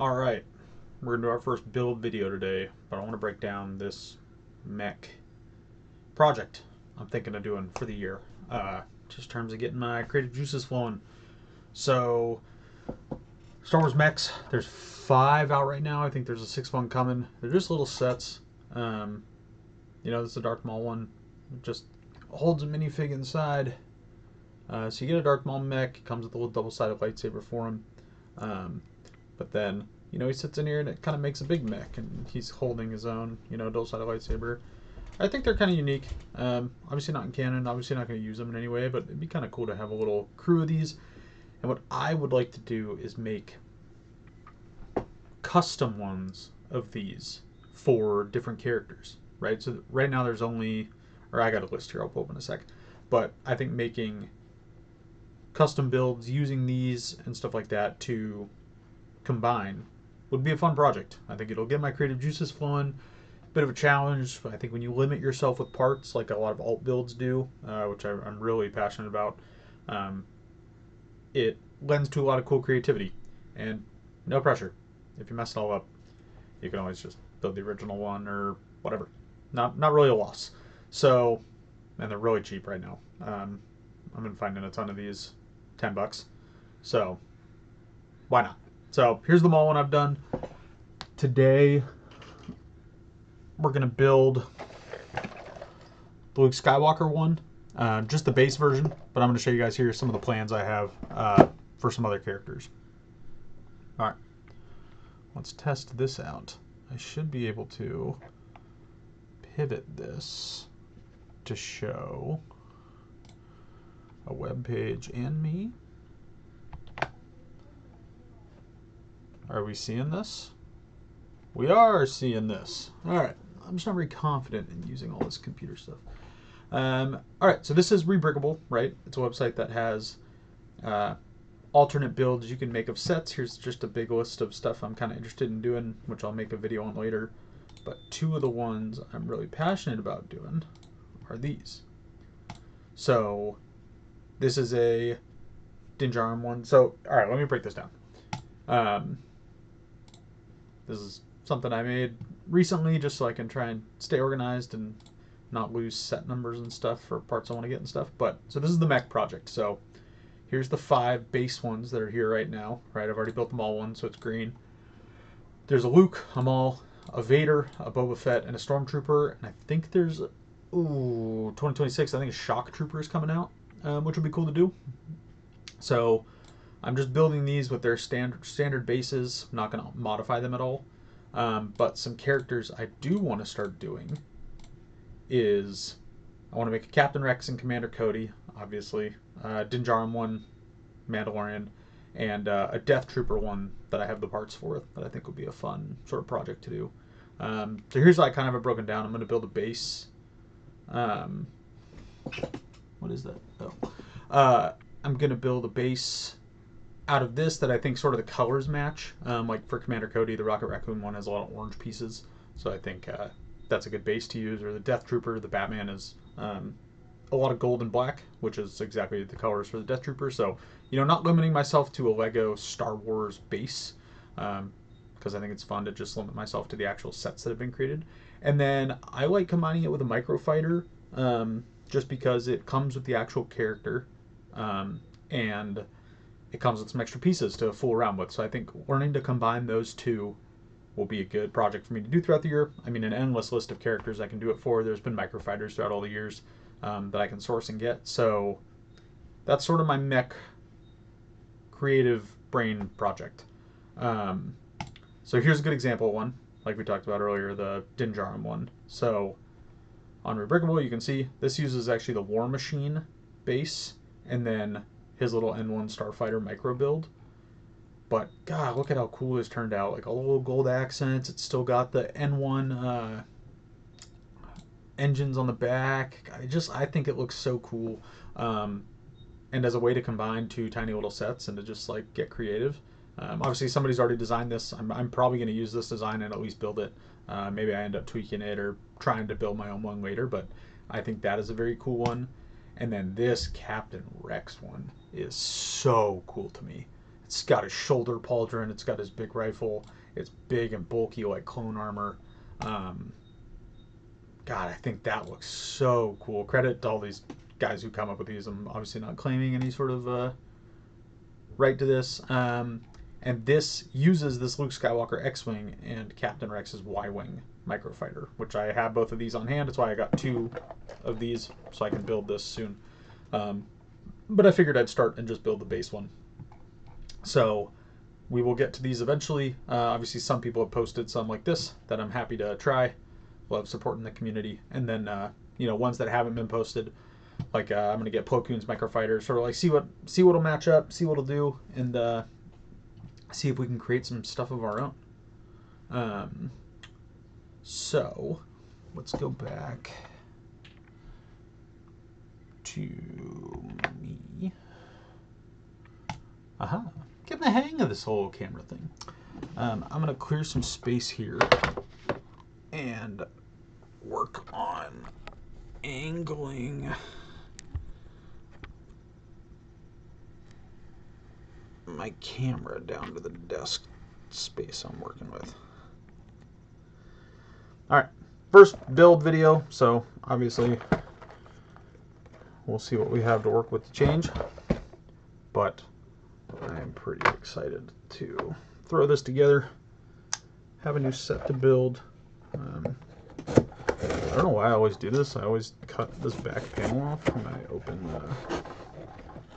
Alright, we're going to do our first build video today, but I want to break down this mech project I'm thinking of doing for the year. Just in terms of getting my creative juices flowing. So, Star Wars mechs, there's 5 out right now. I think there's a 6th one coming. They're just little sets. This is a Darth Maul one. It just holds a minifig inside. So you get a Darth Maul mech. It comes with a little double-sided lightsaber for him. But then, he sits in here and it kind of makes a big mech, and he's holding his own, double-sided lightsaber. I think they're kind of unique. Obviously not in canon. Obviously not going to use them in any way, but it'd be kind of cool to have a little crew of these. And what I would like to do is make custom ones of these for different characters, right? So right now there's only, or I got a list here, I'll pull up in a sec. But I think making custom builds using these and stuff like that to combine would be a fun project. I think it'll get my creative juices flowing. Bit of a challenge. I think when you limit yourself with parts, like a lot of alt builds do, which I'm really passionate about, it lends to a lot of cool creativity and no pressure. If you mess it all up, you can always just build the original one or whatever. Not really a loss. So, and they're really cheap right now. I've been finding a ton of these, $10. So, why not? So here's the Maul one I've done. Today, we're going to build the Luke Skywalker one, just the base version, but I'm going to show you guys here some of the plans I have for some other characters. All right, let's test this out. I should be able to pivot this to show a web page and me. Are we seeing this? We are seeing this. All right. I'm just not very confident in using all this computer stuff. All right. So this is Rebreakable, right? It's a website that has alternate builds you can make of sets. Here's just a big list of stuff I'm kind of interested in doing, which I'll make a video on later. But 2 of the ones I'm really passionate about doing are these. So this is a Din Djarin one. So, all right, let me break this down. This is something I made recently just so I can try and stay organized and not lose set numbers and stuff for parts I want to get and stuff. But so this is the mech project. So here's the 5 base ones that are here right now. Right, I've already built them all one, so it's green. There's a Luke, a Maul, a Vader, a Boba Fett, and a Stormtrooper. And I think there's 2026. I think a Shock Trooper is coming out, which would be cool to do. So I'm just building these with their standard bases. I'm not going to modify them at all. But some characters I do want to start doing is I want to make a Captain Rex and Commander Cody, obviously. Din Djarin one, Mandalorian, and a Death Trooper one that I have the parts for that I think would be a fun sort of project to do. So here's what I kind of have broken down. I'm going to build a base. What is that? Oh. I'm going to build a base out of this that I think sort of the colors match. Like for Commander Cody, the Rocket Raccoon one has a lot of orange pieces, so I think that's a good base to use. Or the Death Trooper, the Batman, is a lot of gold and black, which is exactly the colors for the Death Trooper. So, not limiting myself to a Lego Star Wars base, because I think it's fun to just limit myself to the actual sets that have been created. And then I like combining it with a microfighter, just because it comes with the actual character, and it comes with some extra pieces to fool around with. So I think learning to combine those 2 will be a good project for me to do throughout the year. I mean, an endless list of characters I can do it for. There's been microfighters throughout all the years that I can source and get. So that's sort of my mech creative brain project. So here's a good example one, like we talked about earlier, the Din Djarin one. So on Rebreakable, you can see this uses actually the War Machine base, and then his little N1 Starfighter micro build. But God, look at how cool this turned out. Like all the little gold accents. It's still got the N1 engines on the back. I think it looks so cool. And as a way to combine 2 tiny little sets and to just like get creative. Obviously somebody's already designed this. I'm probably going to use this design and at least build it. Maybe I end up tweaking it or trying to build my own one later, but I think that is a very cool one. And then this Captain Rex one is so cool to me. It's got his shoulder pauldron. It's got his big rifle. It's big and bulky like clone armor. God, I think that looks so cool. Credit to all these guys who come up with these. I'm obviously not claiming any sort of right to this. And this uses this Luke Skywalker X-Wing and Captain Rex's Y-Wing microfighter, which I have both of these on hand. That's why I got 2 of these, so I can build this soon. But I figured I'd start and just build the base one. So we will get to these eventually. Obviously, some people have posted some like this that I'm happy to try. Love supporting the community. And then, ones that haven't been posted, like I'm going to get Plo Koon's microfighter, sort of like see what'll match up, see what'll do, and see if we can create some stuff of our own. So let's go back to me. Aha. Getting the hang of this whole camera thing. I'm going to clear some space here and work on angling my camera down to the desk space I'm working with. Alright, first build video, so obviously we'll see what we have to work with to change, but I'm pretty excited to throw this together, have a new set to build. I don't know why I always do this. I always cut this back panel off when I open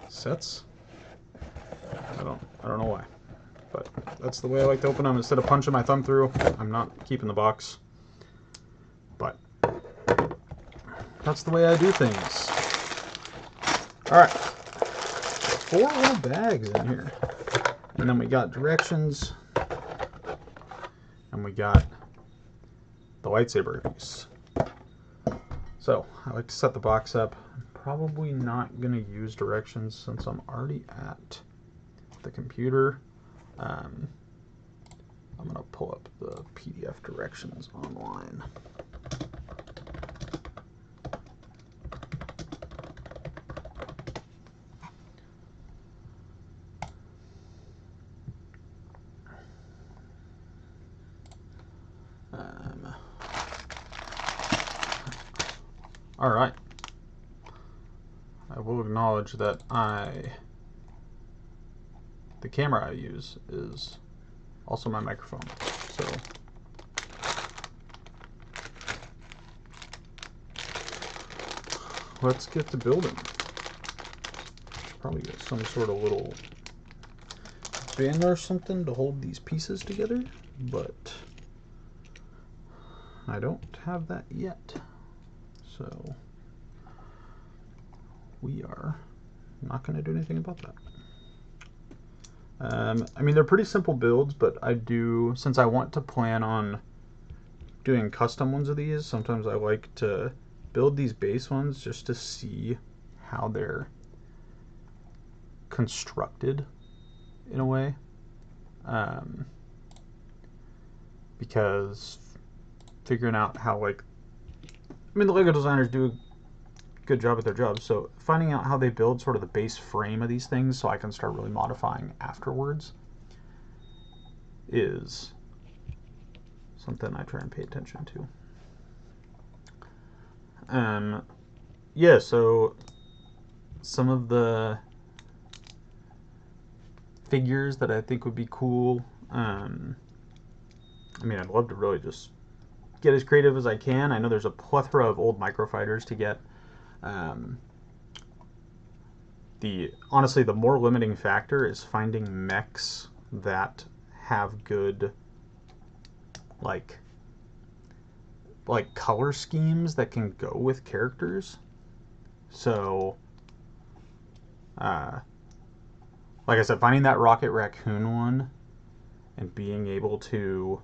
sets. I don't know why, but that's the way I like to open them. Instead of punching my thumb through, I'm not keeping the box, but that's the way I do things. All right, 4 little bags in here, and then we got directions, and we got the lightsaber piece. So I like to set the box up. I'm probably not going to use directions since I'm already at the computer. I'm going to pull up the PDF directions online. All right. I will acknowledge that the camera I use is also my microphone. So let's get to building. Probably get some sort of little bin or something to hold these pieces together, but I don't have that yet. So we are not going to do anything about that. I mean, they're pretty simple builds, but I do, since I want to plan on doing custom ones of these, sometimes I like to build these base ones just to see how they're constructed in a way. Because figuring out how, like, I mean, the LEGO designers do a good job at their job, so finding out how they build sort of the base frame of these things so I can start really modifying afterwards is something I try and pay attention to. Yeah, so some of the figures that I think would be cool, I mean, I'd love to really just get as creative as I can. I know there's a plethora of old microfighters to get. Honestly, the more limiting factor is finding mechs that have good like color schemes that can go with characters. So like I said, finding that Rocket Raccoon one and being able to...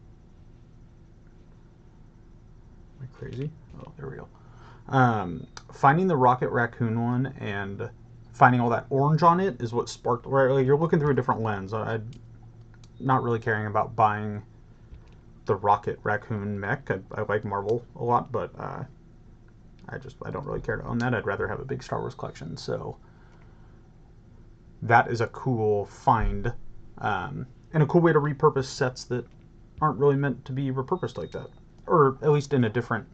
Am I crazy? Oh, there we go. Finding the Rocket Raccoon one and finding all that orange on it is what sparked... Right, like, you're looking through a different lens. I'm not really caring about buying the Rocket Raccoon mech. I like Marvel a lot, but I don't really care to own that. I'd rather have a big Star Wars collection. So that is a cool find And a cool way to repurpose sets that aren't really meant to be repurposed like that, or at least in a different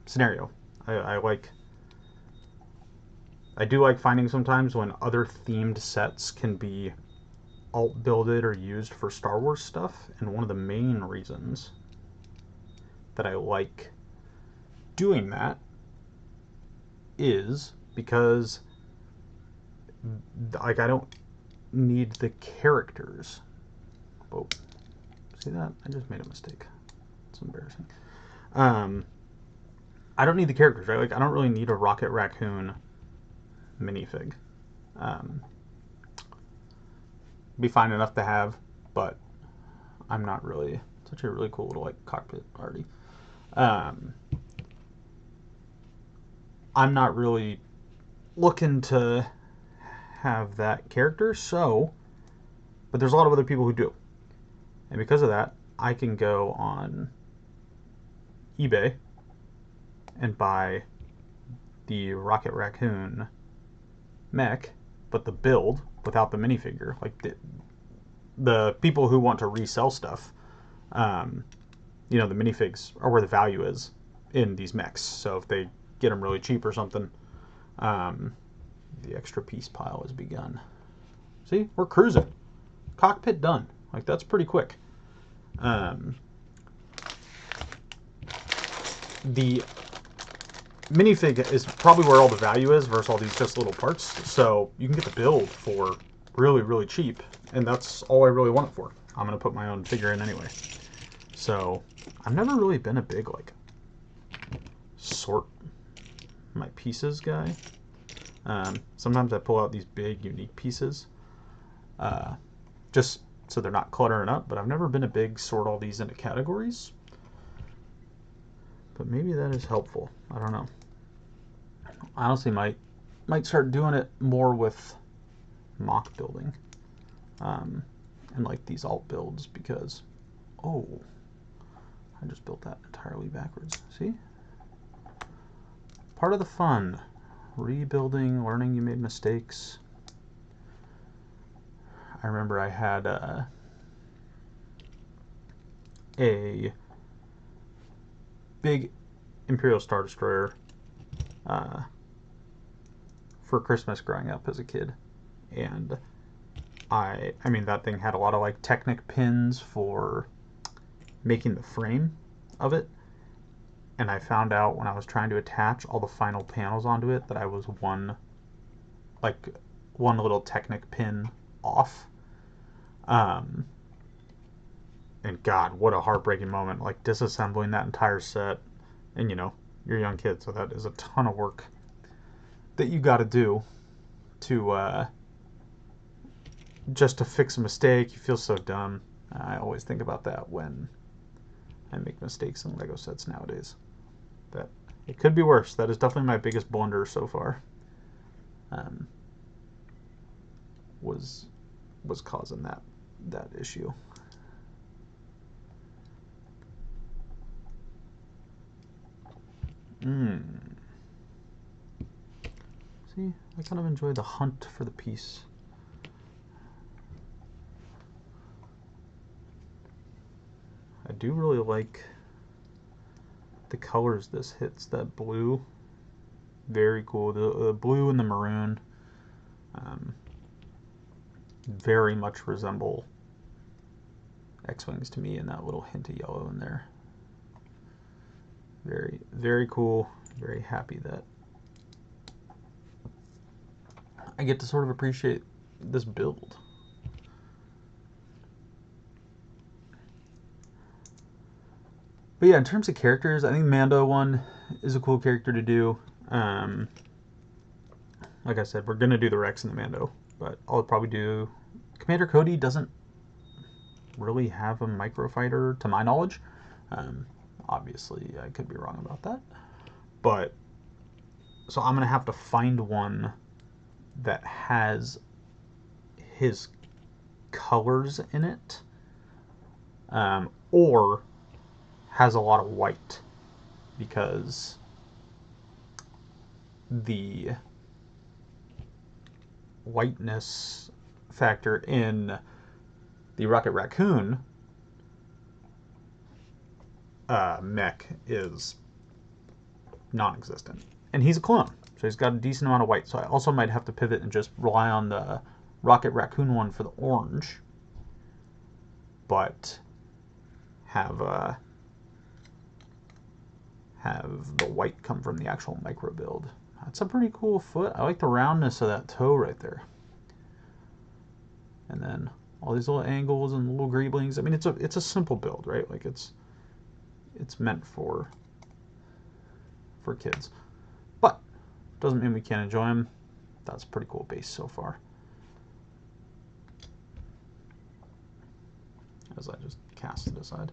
scenario. I do like finding sometimes when other themed sets can be alt-builded or used for Star Wars stuff, and one of the main reasons that I like doing that is because like I don't need the characters. Oh, see that? I just made a mistake. It's embarrassing. I don't need the characters, right? Like I don't really need a Rocket Raccoon minifig. Be fine enough to have, but I'm not really. It's actually a really cool little like cockpit already. I'm not really looking to have that character, so, but there's a lot of other people who do. And because of that, I can go on eBay and buy the Rocket Raccoon mech, but the build without the minifigure. Like the people who want to resell stuff, you know, the minifigs are where the value is in these mechs. So if they get them really cheap or something, the extra piece pile has begun. See, we're cruising. Cockpit done. Like that's pretty quick. The minifig is probably where all the value is versus all these just little parts. So you can get the build for really, really cheap, and that's all I really want it for. I'm gonna put my own figure in anyway. So I've never really been a big like sort my pieces guy. Sometimes I pull out these big unique pieces just so they're not cluttering up, but I've never been a big sort all these into categories. But maybe that is helpful. I don't know. I honestly might start doing it more with mock building and like these alt builds, because oh, I just built that entirely backwards. See? Part of the fun. Rebuilding, learning you made mistakes. I remember I had a big Imperial Star Destroyer for Christmas growing up as a kid, and I mean that thing had a lot of like Technic pins for making the frame of it, and I found out when I was trying to attach all the final panels onto it that I was one little Technic pin off. And God, what a heartbreaking moment, like disassembling that entire set. And you know, you're a young kid, so that is a ton of work that you got to do to just to fix a mistake. You feel so dumb. I always think about that when I make mistakes in Lego sets nowadays. That it could be worse. That is definitely my biggest blunder so far. Was causing that issue. See, I kind of enjoy the hunt for the piece. I do really like the colors this hits. That blue, very cool. The blue and the maroon very much resemble X-Wings to me, and that little hint of yellow in there. Very, very cool. Very happy that I get to sort of appreciate this build. But yeah, in terms of characters, I think Mando one is a cool character to do. Like I said, we're going to do the Rex and the Mando, but I'll probably do... Commander Cody doesn't really have a microfighter, to my knowledge. Obviously, I could be wrong about that. But, so I'm going to have to find one that has his colors in it, or has a lot of white, because the whiteness factor in the Rocket Raccoon mech is non-existent. And he's a clone, so he's got a decent amount of white. So I also might have to pivot and just rely on the Rocket Raccoon one for the orange, but have the white come from the actual micro build. That's a pretty cool foot. I like the roundness of that toe right there. And then all these little angles and little greeblings. I mean, it's a simple build, right? Like it's meant for kids, but doesn't mean we can't enjoy them. That's a pretty cool base so far. As I just cast it aside.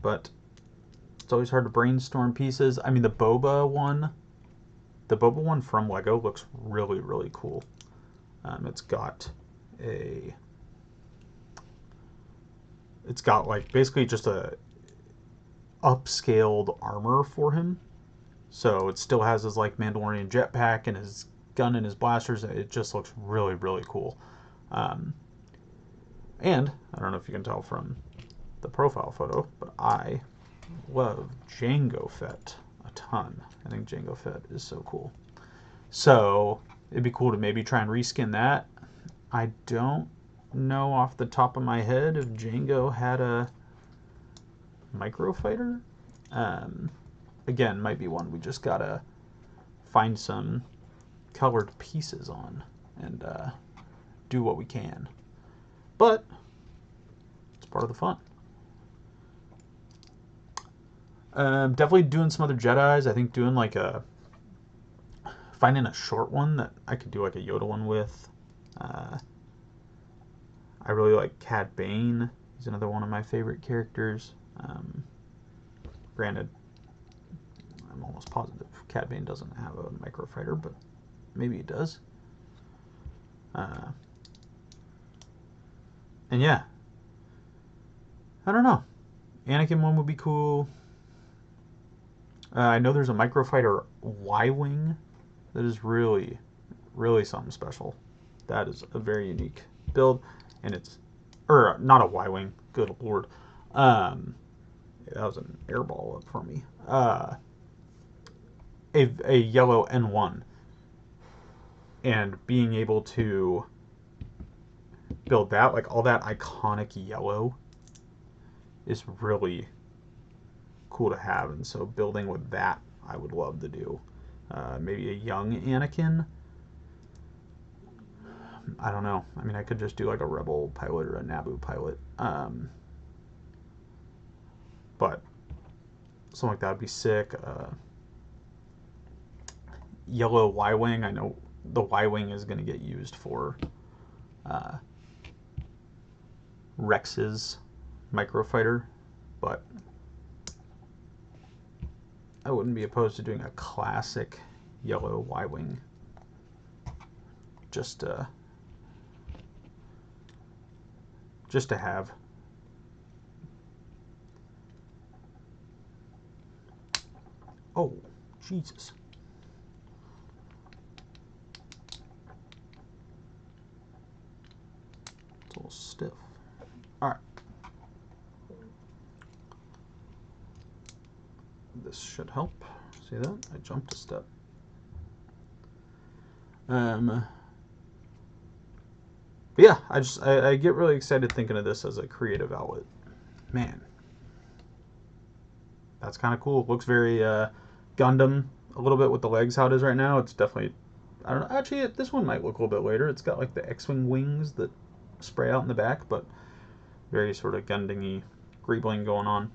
But it's always hard to brainstorm pieces. I mean, the boba one from Lego looks really, really cool. It's got like basically just a upscaled armor for him. So it still has his like Mandalorian jetpack and his gun and his blasters. It just looks really, really cool. And I don't know if you can tell from the profile photo, but I love Jango Fett a ton. I think Jango Fett is so cool. So it'd be cool to maybe try and reskin that. I don't know off the top of my head if Jango had a microfighter. Again, might be one we just gotta find some colored pieces on and do what we can. But it's part of the fun. Definitely doing some other Jedis. I think doing like finding a short one that I could do like a Yoda one with. I really like Cad Bane. He's another one of my favorite characters. Granted, I'm almost positive Cad Bane doesn't have a microfighter, but maybe he does. And yeah, I don't know. Anakin one would be cool. I know there's a microfighter Y-wing that is really, really something special. That is a very unique build, and it's, or not a Y-wing. Good lord, that was an airball up for me. A yellow N1, and being able to build that, like all that iconic yellow, is really cool to have. And so building with that, I would love to do. Maybe a young Anakin. I don't know. I mean, I could just do like a Rebel pilot or a Naboo pilot. But something like that would be sick. Yellow Y-wing. I know the Y-wing is going to get used for Rex's microfighter, but I wouldn't be opposed to doing a classic yellow Y-wing. Just to have. Oh, Jesus. It's a little stiff. All right. This should help. See that? I jumped a step. But yeah, I get really excited thinking of this as a creative outlet. Man, that's kind of cool. It looks very Gundam a little bit with the legs how it is right now. It's definitely, I don't know, actually this one might look a little bit later. It's got like the X-Wing wings that spray out in the back, but very sort of Gundam-y greebling going on.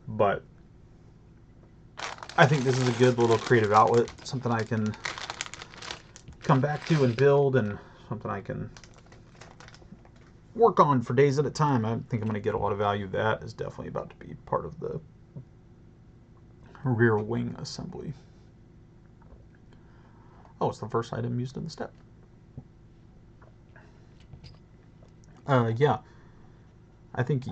But I think this is a good little creative outlet, something I can come back to and build, and something I can work on for days at a time. I think I'm going to get a lot of value. That is definitely about to be part of the rear wing assembly. Oh, it's the first item used in the step. Yeah, I think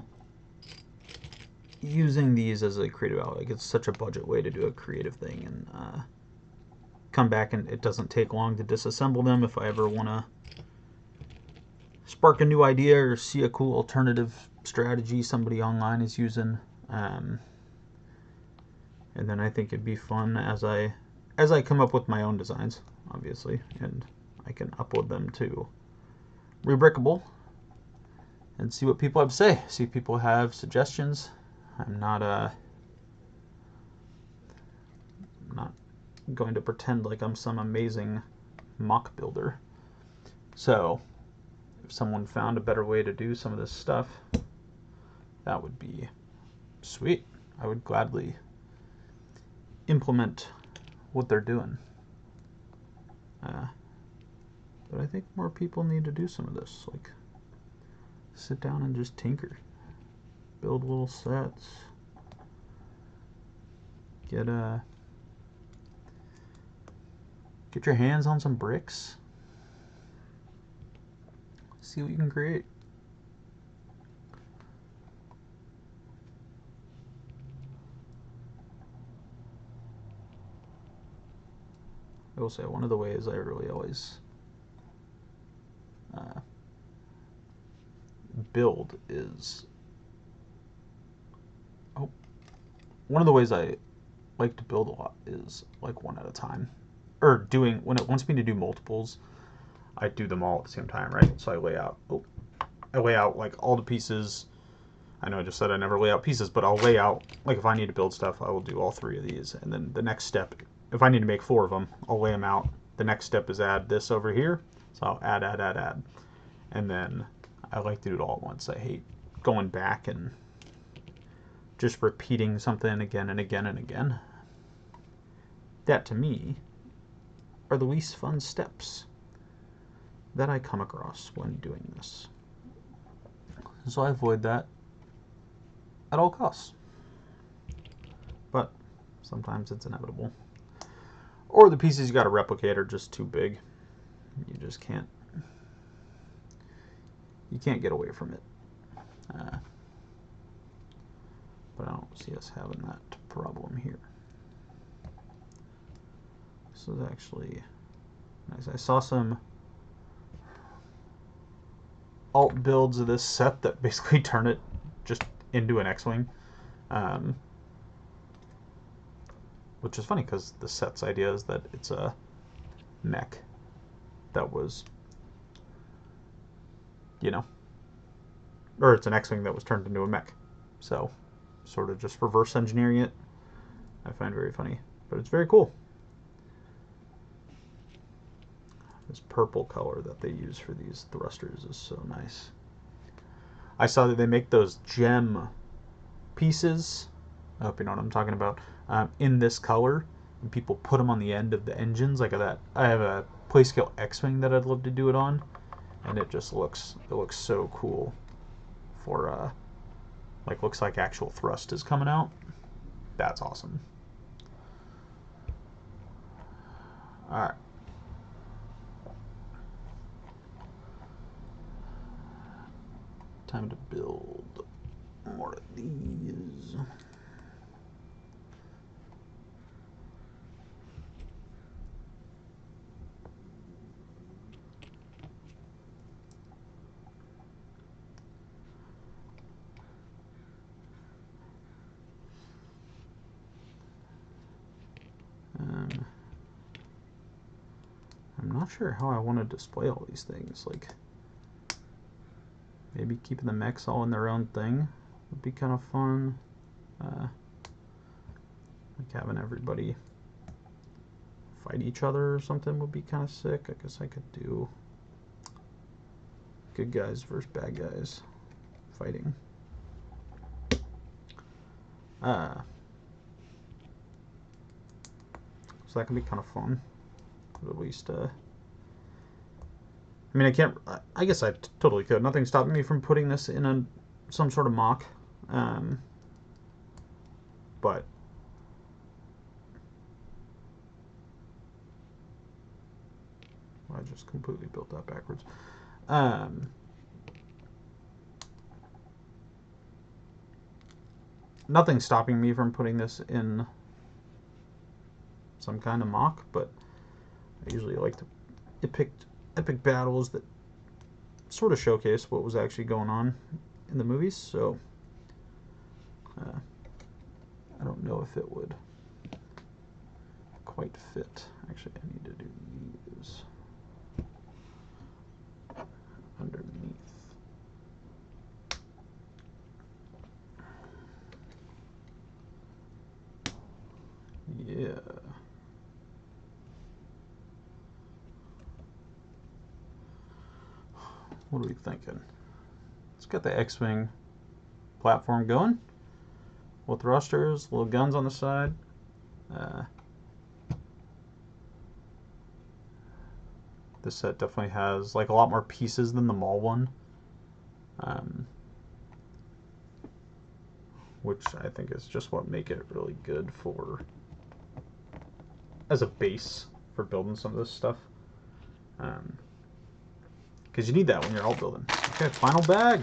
using these as a creative outlet. Like, it's such a budget way to do a creative thing, and come back, and it doesn't take long to disassemble them if I ever want to spark a new idea or see a cool alternative strategy somebody online is using. And then I think it'd be fun as I come up with my own designs, obviously, and I can upload them to Rebrickable and see what people have to say. See if people have suggestions. I'm not going to pretend like I'm some amazing mock builder. So if someone found a better way to do some of this stuff, that would be sweet. I would gladly implement what they're doing. But I think more people need to do some of this. Like, sit down and just tinker. Build little sets. Get your hands on some bricks. See what you can create. I will say, one of the ways I really always build is, one of the ways I like to build a lot is like one at a time, or doing, when it wants me to do multiples, I do them all at the same time, right? So I lay out like all the pieces. I know I just said I never lay out pieces, but I'll lay out, like, if I need to build stuff, I will do all 3 of these, and then the next step, if I need to make 4 of them, I'll lay them out. The next step is add this over here, so I'll add, and then I like to do it all at once. I hate going back and just repeating something again and again and again. That, to me, are the least fun steps that I come across when doing this. So I avoid that at all costs. But sometimes it's inevitable. Or the pieces you got to replicate are just too big. You just can't. You can't get away from it. But I don't see us having that problem here. This is actually nice. I saw some alt builds of this set that basically turn it just into an X-Wing. Which is funny because the set's idea is that it's a mech that was, you know, or it's an X-Wing that was turned into a mech. So, sort of just reverse engineering it, I find very funny. But it's very cool. This purple color that they use for these thrusters is so nice. I saw that they make those gem pieces, I hope you know what I'm talking about, in this color, and people put them on the end of the engines like that. I have a Playscale X-Wing that I'd love to do it on, and it just looks so cool for like, looks like actual thrust is coming out. That's awesome. All right. Time to build more of these. I'm not sure how I want to display all these things. Like, maybe keeping the mechs all in their own thing would be kind of fun. Like having everybody fight each other or something would be kind of sick. I guess I could do good guys versus bad guys fighting. So that can be kind of fun. At least, I mean, I guess I totally could. Nothing's stopping me from putting this in some sort of mock. But I just completely built that backwards. nothing's stopping me from putting this in some kind of mock, but I usually like to pick epic battles that sort of showcase what was actually going on in the movies, so I don't know if it would quite fit. Actually, I need to do these underneath. Yeah. What are we thinking? Let's get the X-Wing platform going. Little thrusters, little guns on the side. This set definitely has like a lot more pieces than the mall one, which I think is just what make it really good for as a base for building some of this stuff. Because you need that when you're all building. Okay, final bag.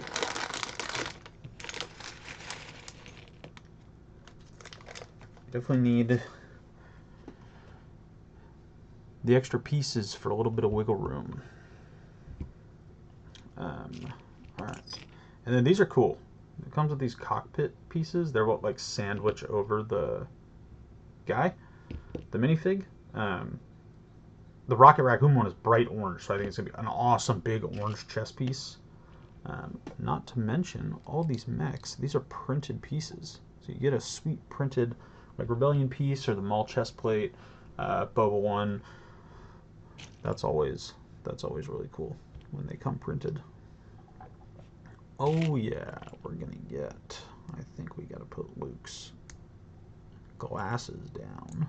Definitely need the extra pieces for a little bit of wiggle room. Alright. And then these are cool. It comes with these cockpit pieces. They're what, like sandwich over the guy, the minifig. The Rocket Raccoon one is bright orange, so I think it's going to be an awesome big orange chest piece. Not to mention all these mechs. These are printed pieces. So you get a sweet printed like Rebellion piece or the Maul chest plate, Boba one. That's always really cool when they come printed. Oh yeah, we're gonna get, I think we gotta put Luke's glasses down.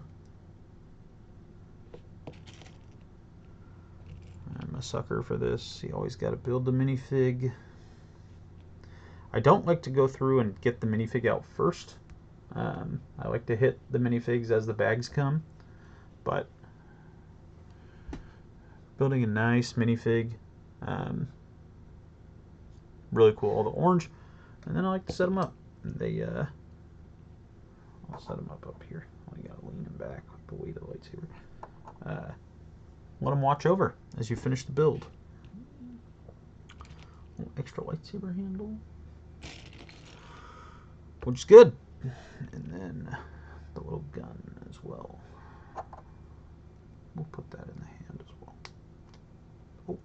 I'm a sucker for this. You always gotta build the minifig. I don't like to go through and get the minifig out first. I like to hit the minifigs as the bags come, but building a nice minifig, really cool. All the orange, and then I like to set them up. They, I'll set them up here. You gotta lean them back with the weight of the lightsaber. Let them watch over as you finish the build. A little extra lightsaber handle, which is good. And then the little gun as well. We'll put that in the hand as well. Oh.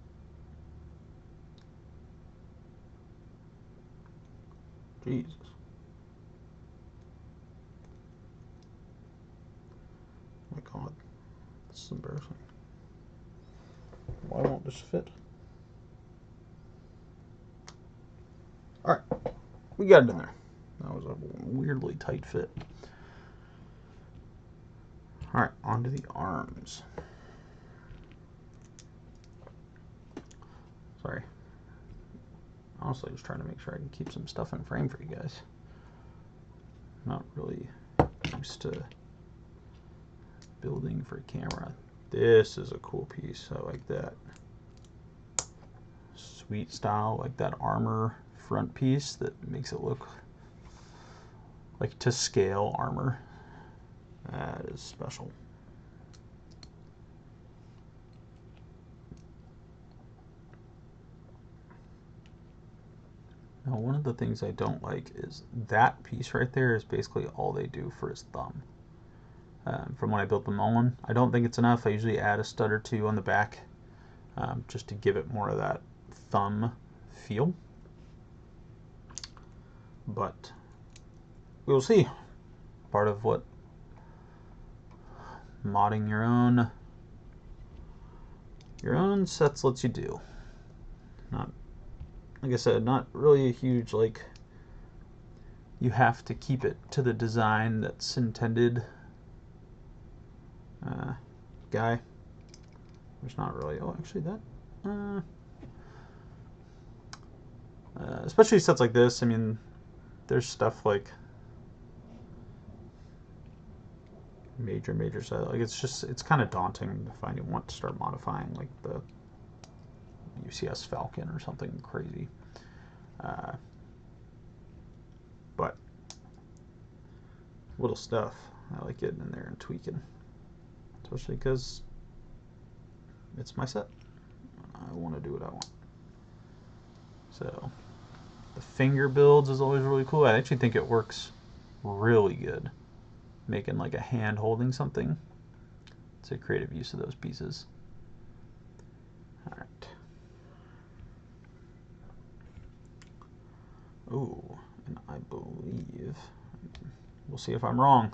Jesus. Oh my God. This is embarrassing. Why won't this fit? Alright. We got it in there. That was a weirdly tight fit. Alright, onto the arms. Sorry. Honestly, just trying to make sure I can keep some stuff in frame for you guys. Not really used to building for camera. This is a cool piece. I like that. Sweet style, like that armor front piece that makes it look like to scale armor. That is special. Now, one of the things I don't like is that piece right there is basically all they do for his thumb. From when I built the Mullen, I don't think it's enough. I usually add a stud or two on the back just to give it more of that thumb feel. But we'll see. Part of what modding your own sets lets you do. Not, like I said, not really a huge, like, you have to keep it to the design that's intended guy. There's not really, oh, actually that, especially sets like this, I mean, there's stuff like major set, like it's kind of daunting to find you want to start modifying like the UCS Falcon or something crazy. But little stuff. I like getting in there and tweaking, especially because it's my set. I want to do what I want. So the finger builds is always really cool. I actually think it works really good, making like a hand holding something. It's a creative use of those pieces. All right. Oh, and I believe, we'll see if I'm wrong,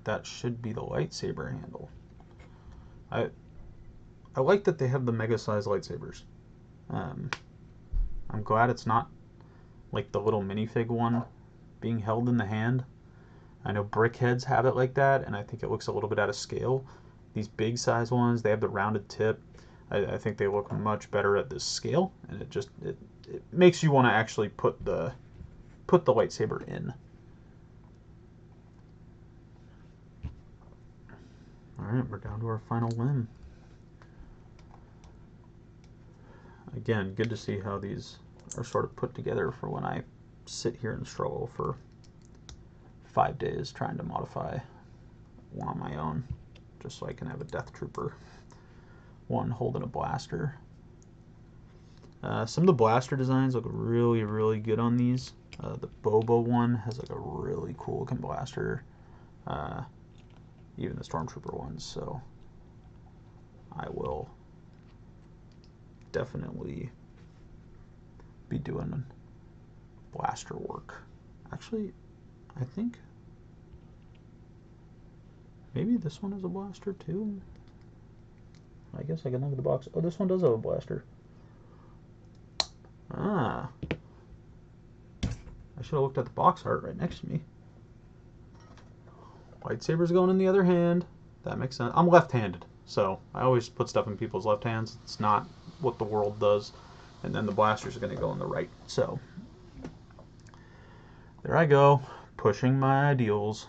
that should be the lightsaber handle. I like that they have the mega-sized lightsabers. I'm glad it's not like the little minifig one being held in the hand. I know brickheads have it like that, and I think it looks a little bit out of scale. These big size ones, they have the rounded tip. I think they look much better at this scale, and it makes you want to actually put the lightsaber in. All right, we're down to our final limb. Again, good to see how these are sort of put together for when I sit here and struggle for 5 days trying to modify one on my own, just so I can have a Death Trooper one holding a blaster. Some of the blaster designs look really, really good on these. The Boba one has like a really cool looking blaster. Even the Stormtrooper ones, so I will definitely be doing blaster work. Actually, I think maybe this one is a blaster too. I guess I can look at the box. Oh, this one does have a blaster. Ah. I should have looked at the box art right next to me. Lightsaber's going in the other hand. That makes sense. I'm left-handed, so I always put stuff in people's left hands. It's not what the world does. And then the blasters are going to go in the right. So there I go, pushing my ideals.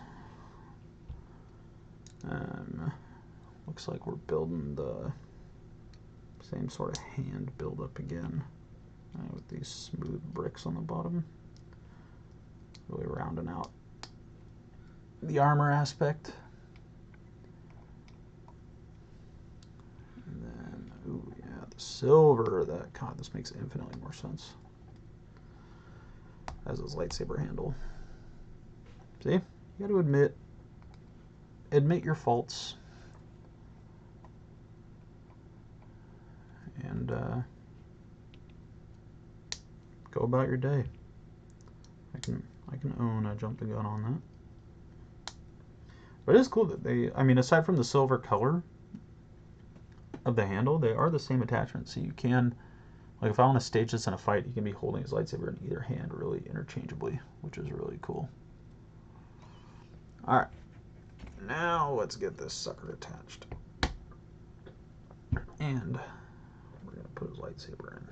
Looks like we're building the same sort of hand build up again, with these smooth bricks on the bottom, really rounding out the armor aspect. And then, ooh, yeah, the silver. God, this makes infinitely more sense as his lightsaber handle. See, you got to admit your faults, and go about your day. I can own a jump the gun on that. But it is cool that they, I mean, aside from the silver color of the handle, they are the same attachment. So you can, like, if I want to stage this in a fight, he can be holding his lightsaber in either hand really interchangeably, which is really cool. All right, now let's get this sucker attached. And we're going to put his lightsaber in.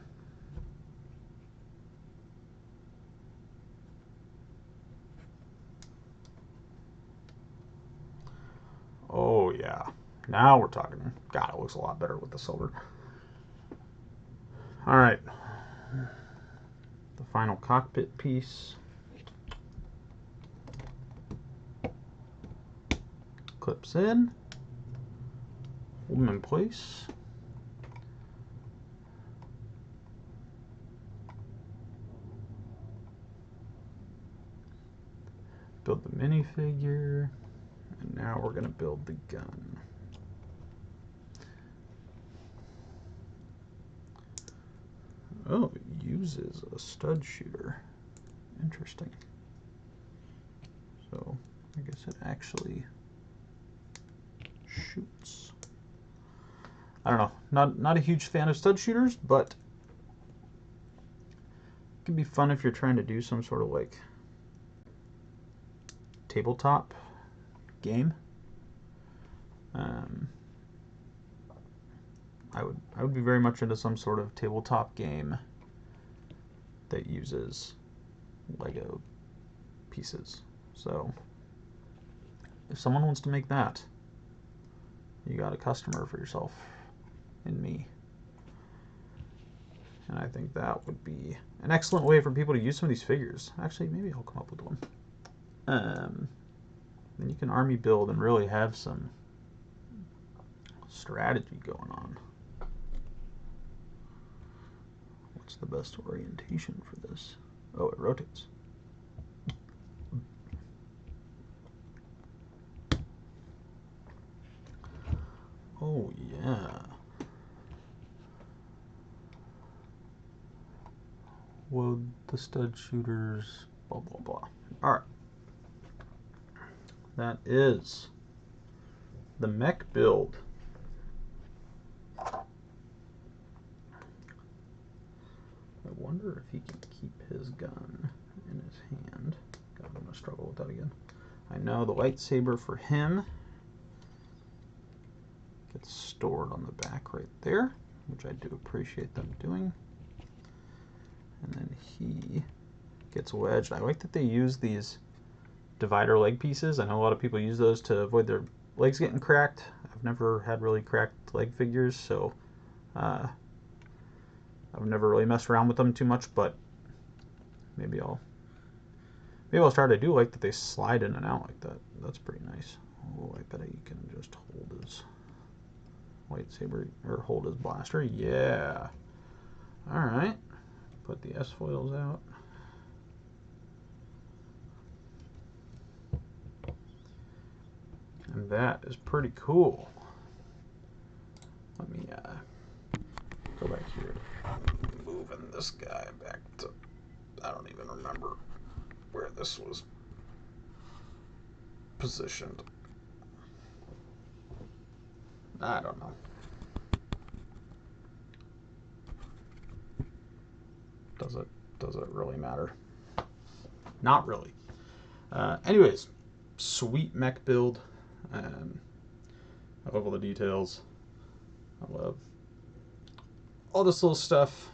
Oh yeah, now we're talking. God, it looks a lot better with the silver. All right, the final cockpit piece. Clips in, hold them in place. Build the minifigure, and now we're going to build the gun. Oh, it uses a stud shooter. Interesting. So I guess it actually shoots. I don't know. Not a huge fan of stud shooters, but it can be fun if you're trying to do some sort of like tabletop game. I would be very much into some sort of tabletop game that uses Lego pieces. So if someone wants to make that, you got a customer for yourself in me. And I think that would be an excellent way for people to use some of these figures. Actually, maybe I'll come up with one. then you can army build and really have some strategy going on. What's the best orientation for this? Oh, it rotates. Oh, yeah. Would the stud shooters, blah, blah, blah. All right. That is the mech build. I wonder if he can keep his gun in his hand. God, I'm going to struggle with that again. I know the lightsaber for him gets stored on the back right there, which I do appreciate them doing. And then he gets wedged. I like that they use these divider leg pieces. I know a lot of people use those to avoid their legs getting cracked. I've never had really cracked leg figures, so I've never really messed around with them too much, but maybe I'll start. I do like that they slide in and out like that. That's pretty nice. Oh, I bet he can just hold his lightsaber or hold his blaster. Yeah. All right. Put the S foils out. And that is pretty cool. Let me go back here. Moving this guy back to, I don't even remember where this was positioned. I don't know. Does it really matter? Not really. Anyways, sweet mech build. I love all the details. I love all this little stuff.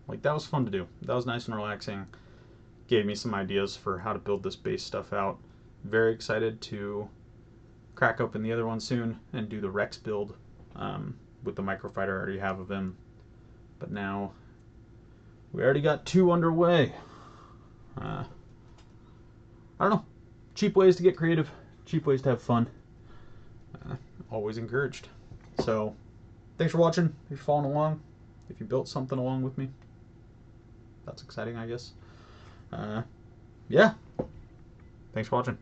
Like, that was fun to do. That was nice and relaxing. Gave me some ideas for how to build this base stuff out. Very excited to crack open the other one soon and do the Rex build with the microfighter I already have of him. But now we already got 2 underway. I don't know. Cheap ways to get creative. Cheap ways to have fun. Always encouraged. So, thanks for watching. If you're following along, if you built something along with me, that's exciting, I guess. Yeah. Thanks for watching.